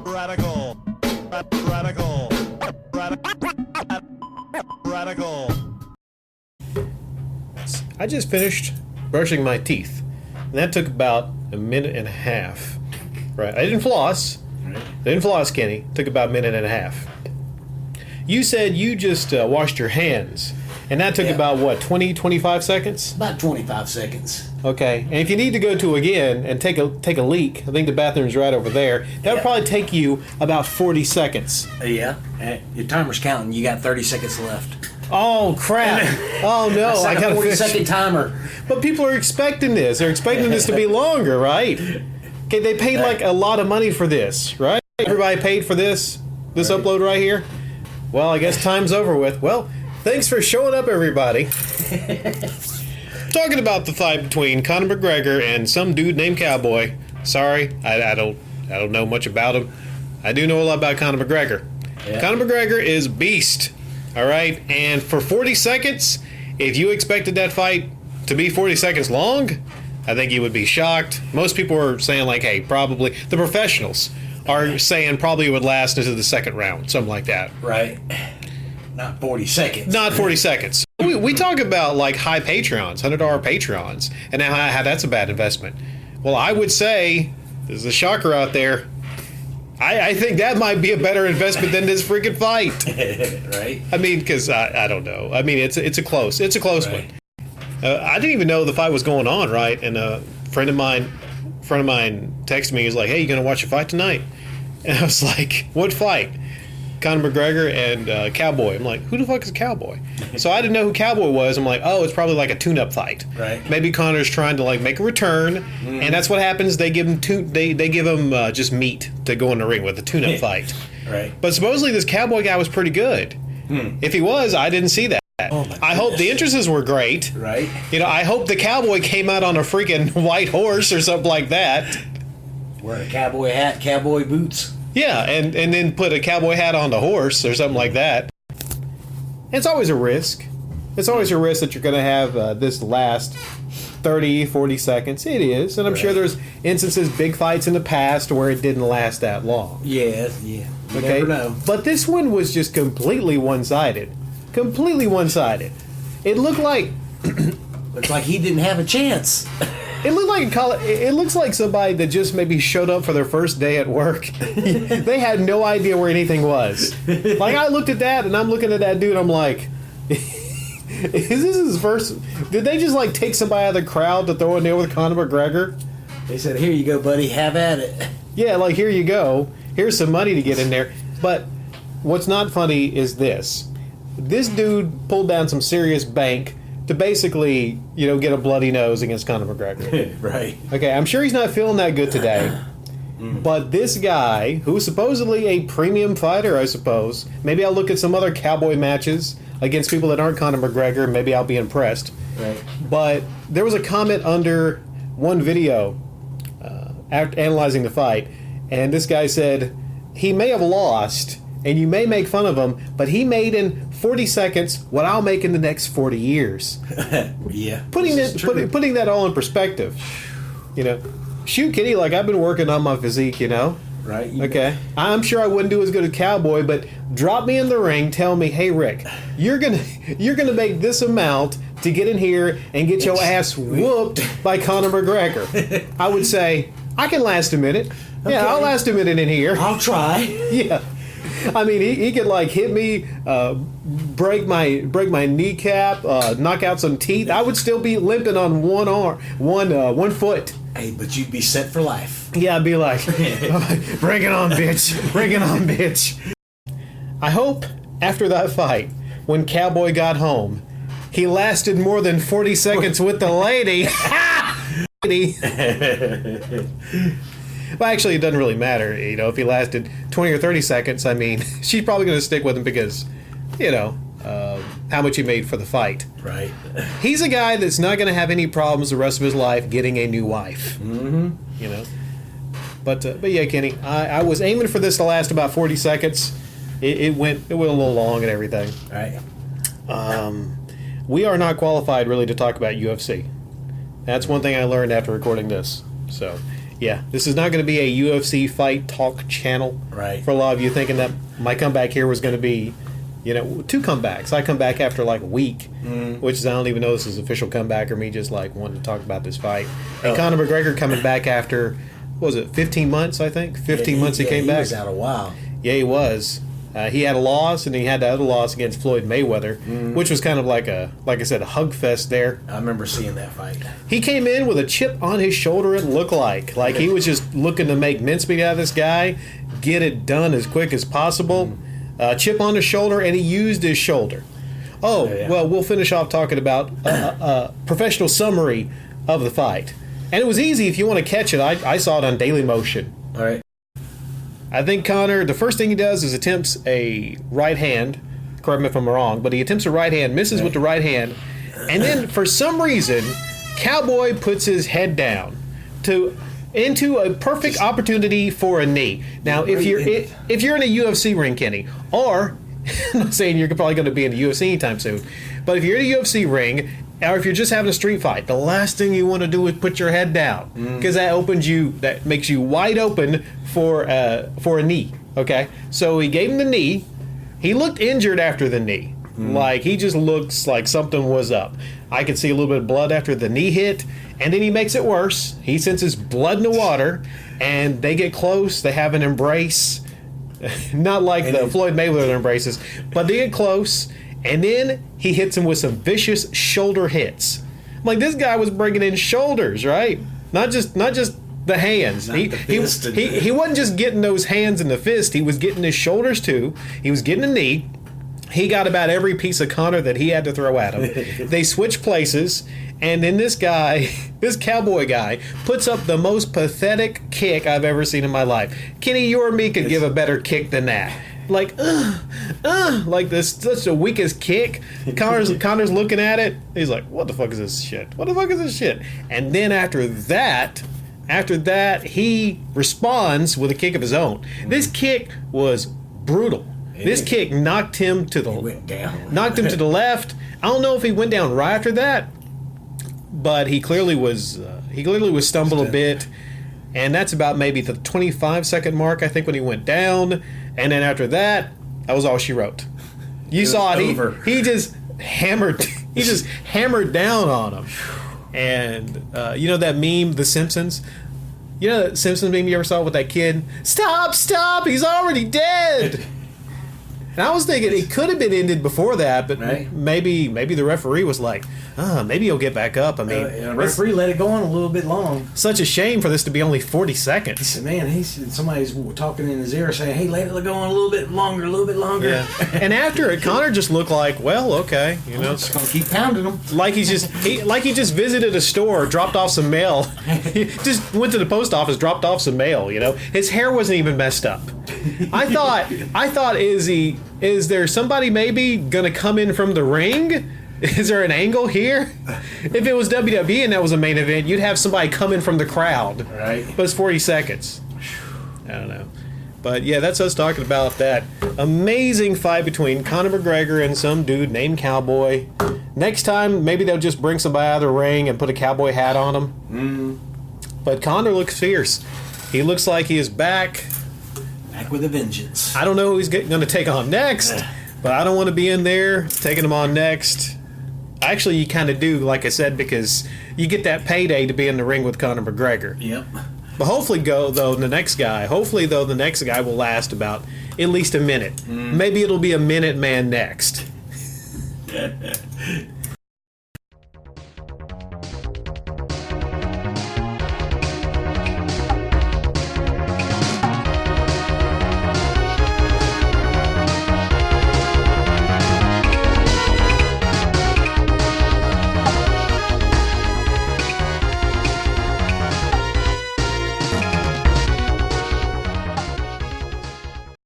Radical. Radical. Radical. I just finished brushing my teeth, and that took about a minute and a half. Right? I didn't floss. Didn't floss, Kenny. Took about a minute and a half. You said you just washed your hands, and that took about, what, 20, 25 seconds? About 25 seconds. Okay, and if you need to go to again and take a leak, I think the bathroom's right over there. That would probably take you about 40 seconds. Yeah. Your timer's counting. You got 30 seconds left. Oh crap! Oh no! That's like I got a 40-second timer. But people are expecting this. They're expecting this to be longer, right? Okay, they paid like a lot of money for this, right? Everybody paid for this upload right here. Well, I guess time's over with. Well, thanks for showing up, everybody. Talking about the fight between Conor McGregor and some dude named Cowboy. Sorry, I don't know much about him. I do know a lot about Conor McGregor. Yeah. Conor McGregor is beast. All right, and for 40 seconds, if you expected that fight to be 40 seconds long, I think you would be shocked. Most people are saying like, hey, probably the professionals are saying probably it would last into the second round, something like that. Right. Not 40 seconds. Not 40 seconds. We talk about like high Patreons, $100 Patreons, and how that's a bad investment. Well, I would say, there's a shocker out there, I think that might be a better investment than this freaking fight. Right? I mean, because I don't know. I mean, it's a close one. I didn't even know the fight was going on, right? And a friend of mine texted me. He was like, "Hey, you gonna watch a fight tonight?" And I was like, "What fight?" Conor McGregor and Cowboy. I'm like, who the fuck is Cowboy? So I didn't know who Cowboy was. I'm like, oh, it's probably like a tune-up fight. Right. Maybe Conor's trying to like make a return, and that's what happens. They give him just meat to go in the ring with a tune-up fight. Right. But supposedly this Cowboy guy was pretty good. If he was, I didn't see that. Oh my I hope the entrances were great. Right. You know, I hope the Cowboy came out on a freaking white horse or something like that. Wearing a cowboy hat, cowboy boots. Yeah, and then put a cowboy hat on the horse or something like that. It's always a risk. It's always a risk that you're going to have this last 30, 40 seconds. It is. And I'm sure there's instances, big fights in the past where it didn't last that long. Yeah. You never know. But this one was just completely one-sided. Completely one-sided. It looked like... Looks like he didn't have a chance. It looked like it looks like somebody that just maybe showed up for their first day at work. They had no idea where anything was. Like, I looked at that, and I'm looking at that dude, I'm like, is this his first... Did they just, like, take somebody out of the crowd to throw in there with Conor McGregor? They said, here you go, buddy, have at it. Yeah, like, here you go. Here's some money to get in there. But what's not funny is this. This dude pulled down some serious bank to basically, get a bloody nose against Conor McGregor. Right. Okay, I'm sure he's not feeling that good today. But this guy, who's supposedly a premium fighter, I suppose, maybe I'll look at some other Cowboy matches against people that aren't Conor McGregor, and maybe I'll be impressed. Right. But there was a comment under one video after analyzing the fight, and this guy said, he may have lost, and you may make fun of him, but he made in 40 seconds what I'll make in the next 40 years. Yeah. Putting that all in perspective. Shoot, Kitty, like, I've been working on my physique, Right. Okay. I'm sure I wouldn't do as good as Cowboy, but drop me in the ring, tell me, hey, Rick, you're gonna make this amount to get in here and get your ass whooped by Conor McGregor. I would say, I can last a minute. Okay. Yeah, I'll last a minute in here. I'll try. Yeah. I mean, he could like hit me, break my kneecap, knock out some teeth. I would still be limping on one arm, one foot. Hey, but you'd be set for life. Yeah, I'd be like, bring it on, bitch. Bring it on, bitch. I hope after that fight, when Cowboy got home, he lasted more than 40 seconds with the lady. Well, actually, it doesn't really matter. If he lasted 20 or 30 seconds, I mean, she's probably going to stick with him because, how much he made for the fight. Right. He's a guy that's not going to have any problems the rest of his life getting a new wife. Mm-hmm. But yeah, Kenny, I was aiming for this to last about 40 seconds. It went a little long and everything. Right. We are not qualified really to talk about UFC. That's one thing I learned after recording this. So, Yeah, this is not going to be a UFC fight talk channel. Right. For a lot of you thinking that my comeback here was going to be, 2 comebacks. I come back after like a week, which is I don't even know this is official comeback or me just like wanting to talk about this fight. And Conor McGregor coming back after, what was it, 15 months, I think? 15 months he came back. He was out a while. Yeah, he was. He had a loss, and he had the other loss against Floyd Mayweather, which was kind of like I said, a hug fest there. I remember seeing that fight. He came in with a chip on his shoulder, it looked like he was just looking to make mincemeat out of this guy, get it done as quick as possible. Chip on his shoulder, and he used his shoulder. Well, we'll finish off talking about a professional summary of the fight. And it was easy if you want to catch it. I saw it on Daily Motion. All right. I think Conor, the first thing he does is attempts a right hand. Correct me if I'm wrong, but he attempts a right hand, misses with the right hand, and then for some reason, Cowboy puts his head down into a perfect opportunity for a knee. Now, if you're in a UFC ring, Kenny, or I'm not saying you're probably going to be in the UFC anytime soon, but if you're in a UFC ring, or if you're just having a street fight, the last thing you want to do is put your head down because that makes you wide open for a knee. Okay, so he gave him the knee. He looked injured after the knee, like he just looks like something was up. I could see a little bit of blood after the knee hit, and then he makes it worse. He senses blood in the water, and they get close. They have an embrace, not like the Floyd Mayweather embraces, but they get close. And then he hits him with some vicious shoulder hits. Like, this guy was bringing in shoulders, right? Not just the hands. He wasn't just getting those hands and the fist. He was getting his shoulders too. He was getting a knee. He got about every piece of Conor that he had to throw at him. They switched places, and then this Cowboy guy, puts up the most pathetic kick I've ever seen in my life. Kenny, you or me could give a better kick than that. Like this, such the weakest kick. Conor's looking at it. He's like, "What the fuck is this shit? What the fuck is this shit?" And then after that, he responds with a kick of his own. This kick was brutal. This kick knocked him to the left. I don't know if he went down right after that, but he clearly was stumbled a bit. And that's about maybe the 25-second mark, I think, when he went down. And then after that was all she wrote. You saw it. He just hammered down on him. And you know that meme, The Simpsons? You know that Simpsons meme you ever saw with that kid? Stop, he's already dead. And I was thinking it could have been ended before that, but maybe the referee was like, maybe he'll get back up. I mean, the referee let it go on a little bit long. Such a shame for this to be only 40 seconds. He said, man, somebody's talking in his ear saying, hey, let it go on a little bit longer. Yeah. And after it, Conor just looked like, well, okay, I'm just gonna keep pounding him. Like he just visited a store, dropped off some mail. He just went to the post office, dropped off some mail. His hair wasn't even messed up. I thought, is there somebody maybe gonna come in from the ring? Is there an angle here? If it was WWE and that was a main event, you'd have somebody come in from the crowd. Right. But it's 40 seconds. I don't know. But yeah, that's us talking about that amazing fight between Conor McGregor and some dude named Cowboy. Next time, maybe they'll just bring somebody out of the ring and put a cowboy hat on him. But Conor looks fierce. He looks like he is back. Back with a vengeance. I don't know who he's going to take on next, but I don't want to be in there taking him on next. Actually, you kind of do, like I said, because you get that payday to be in the ring with Conor McGregor. Yep. But hopefully, the next guy will last about at least a minute. Maybe it'll be a minute man next.